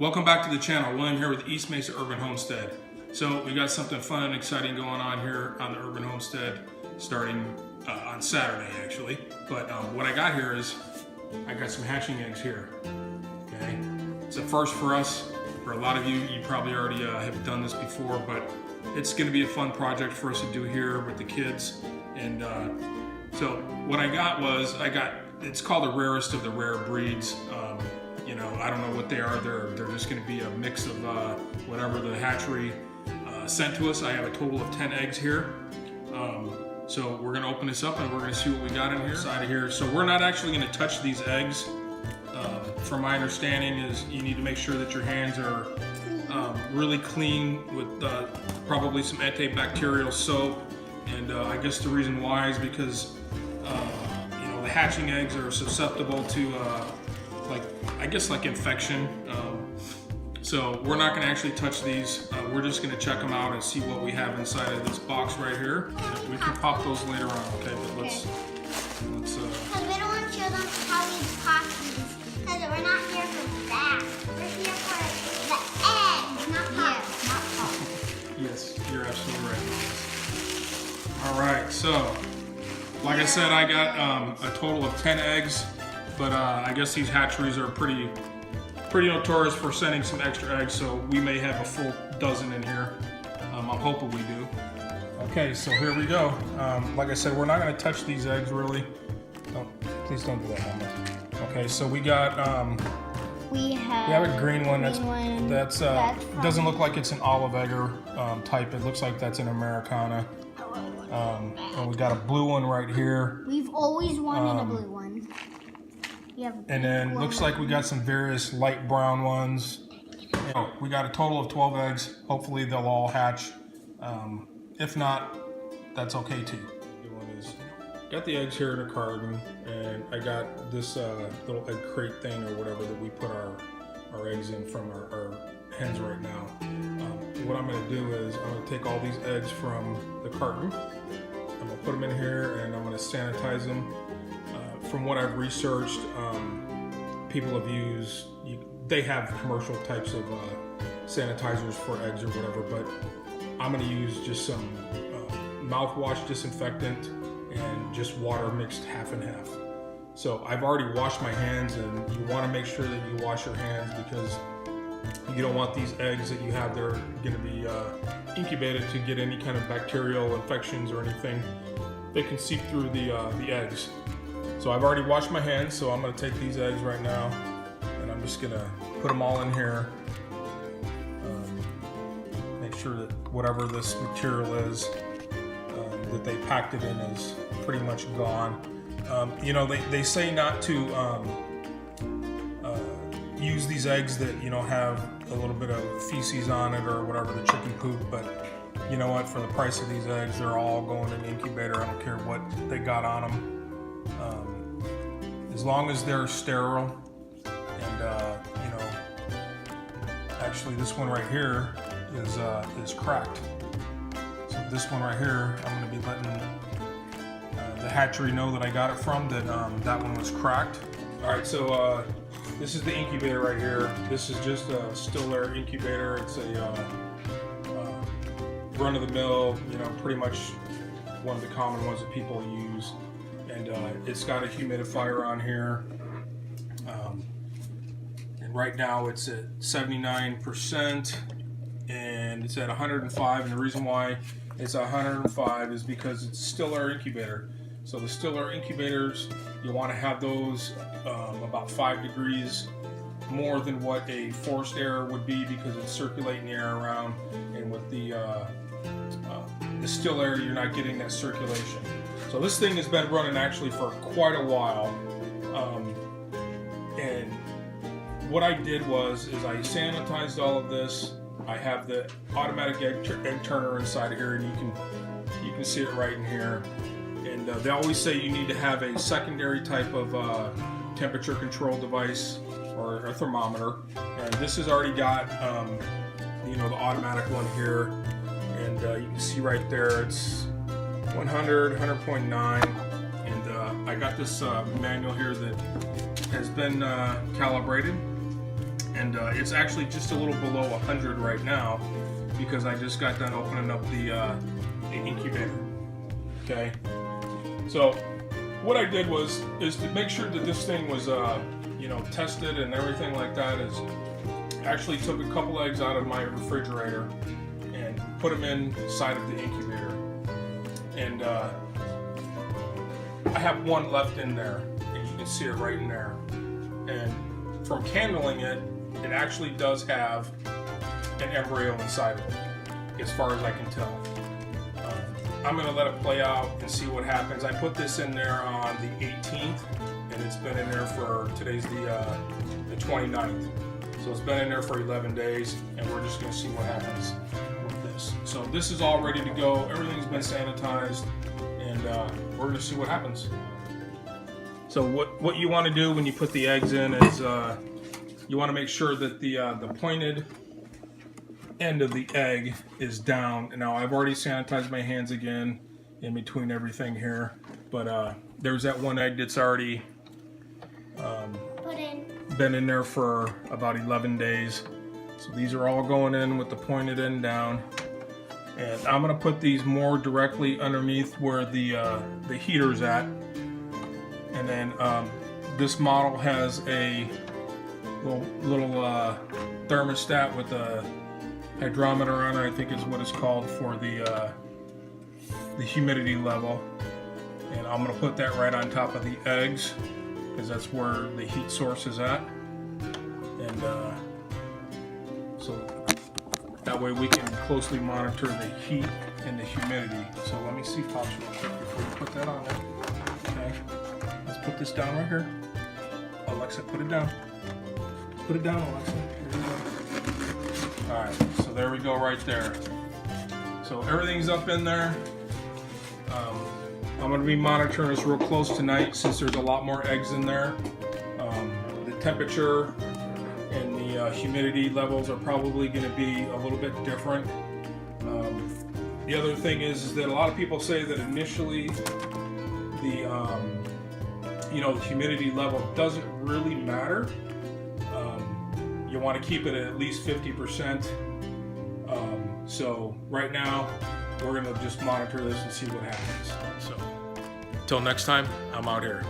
Welcome back to the channel. William here with East Mesa Urban Homestead. So we got something fun and exciting going on here on the Urban Homestead starting on Saturday actually. But what I got here is I got some hatching eggs here. Okay, it's a first for us. For a lot of you, you probably already have done this before, but it's going to be a fun project for us to do here with the kids. And so what I got was it's called the rarest of the rare breeds. You know, I don't know what they are. They're just going to be a mix of whatever the hatchery sent to us. I have a total of 10 eggs here. So we're going to open this up and we're going to see what we got in here. Inside of here. So we're not actually going to touch these eggs. From my understanding is you need to make sure that your hands are really clean with probably some antibacterial soap. And I guess the reason why is because you know, the hatching eggs are susceptible to like infection. So we're not going to actually touch these. We're just going to check them out and see what we have inside of this box right here. We can pop those later on, okay? But let's because we don't want to show them how we pop these. Because we're not here for that. We're here for the eggs, not pop. Yes, not pop. Yes, you're absolutely right. All right, so like I said, I got a total of 10 eggs. But I guess these hatcheries are pretty notorious for sending some extra eggs, so we may have a full dozen in here. I'm hoping we do. Okay, so here we go. Like I said, we're not going to touch these eggs really. Please don't do that, Mama. Okay, so we got we have a green one. That's doesn't look like it's an olive egger type. It looks like that's an Americana. And we got a blue one right here. We've always wanted a blue one. And then looks like we got some various light brown ones. Oh, we got a total of 12 eggs. Hopefully they'll all hatch. If not, that's okay too. Got the eggs here in a carton, and I got this little egg crate thing or whatever that we put our eggs in from our hens right now. What I'm going to do is I'm going to take all these eggs from the carton. I'm going to put them in here and I'm going to sanitize them. From what I've researched, people have used, they have commercial types of sanitizers for eggs or whatever, but I'm going to use just some mouthwash disinfectant and just water mixed half and half. So I've already washed my hands, and you want to make sure that you wash your hands because you don't want these eggs that you have there going to be incubated to get any kind of bacterial infections or anything. They can seep through the eggs. So I've already washed my hands, so I'm going to take these eggs right now, and I'm just going to put them all in here. Make sure that whatever this material is that they packed it in is pretty much gone. You know, they say not to use these eggs that, you know, have a little bit of feces on it or whatever, the chicken poop, but you know what, for the price of these eggs, they're all going in the incubator. I don't care what they got on them. As long as they're sterile, and you know, actually this one right here is cracked. So this one right here, I'm going to be letting the hatchery know that I got it from, that that one was cracked. All right, so this is the incubator right here. This is just a still air incubator. It's a run-of-the-mill, you know, pretty much one of the common ones that people use. And it's got a humidifier on here, and right now it's at 79%, and it's at 105. And the reason why it's 105 is because it's still air incubator. So the still air incubators, you want to have those about 5 degrees more than what a forced air would be, because it's circulating the air around, and with the still air, you're not getting that circulation. So this thing has been running actually for quite a while, and what I did was I sanitized all of this. I have the automatic egg turner inside of here, and you can see it right in here. And they always say you need to have a secondary type of temperature control device or a thermometer. And this has already got you know, the automatic one here, and you can see right there it's 100.9, and I got this manual here that has been calibrated, and it's actually just a little below 100 right now because I just got done opening up the incubator. Okay, so what I did is to make sure that this thing was tested and everything like that, is actually took a couple eggs out of my refrigerator and put them inside of the incubator, and I have one left in there, and you can see it right in there. And from candling it, it actually does have an embryo inside of it, as far as I can tell. I'm gonna let it play out and see what happens. I put this in there on the 18th, and it's been in there for, today's the 29th. So it's been in there for 11 days, and we're just gonna see what happens with this. So this is all ready to go. Everything's been sanitized, and we're gonna see what happens. So what you want to do when you put the eggs in is you want to make sure that the pointed end of the egg is down. Now I've already sanitized my hands again in between everything here, but there's that one egg that's already been in there for about 11 days. So these are all going in with the pointed end down, and I'm going to put these more directly underneath where the heater's at. And then this model has a little thermostat with a hydrometer on it, I think is what it's called, for the humidity level. And I'm going to put that right on top of the eggs, because that's where the heat source is at. And so that way we can closely monitor the heat and the humidity. So let me see, Pops, real quick before you put that on there. Okay. Let's put this down right here. Alexa, put it down. Put it down, Alexa. Here we go. Alright, so there we go right there. So everything's up in there. I'm going to be monitoring this real close tonight since there's a lot more eggs in there. The temperature and the humidity levels are probably going to be a little bit different. The other thing is that a lot of people say that initially the humidity level doesn't really matter. You want to keep it at least 50%. So right now, we're going to just monitor this and see what happens. So until next time, I'm out here.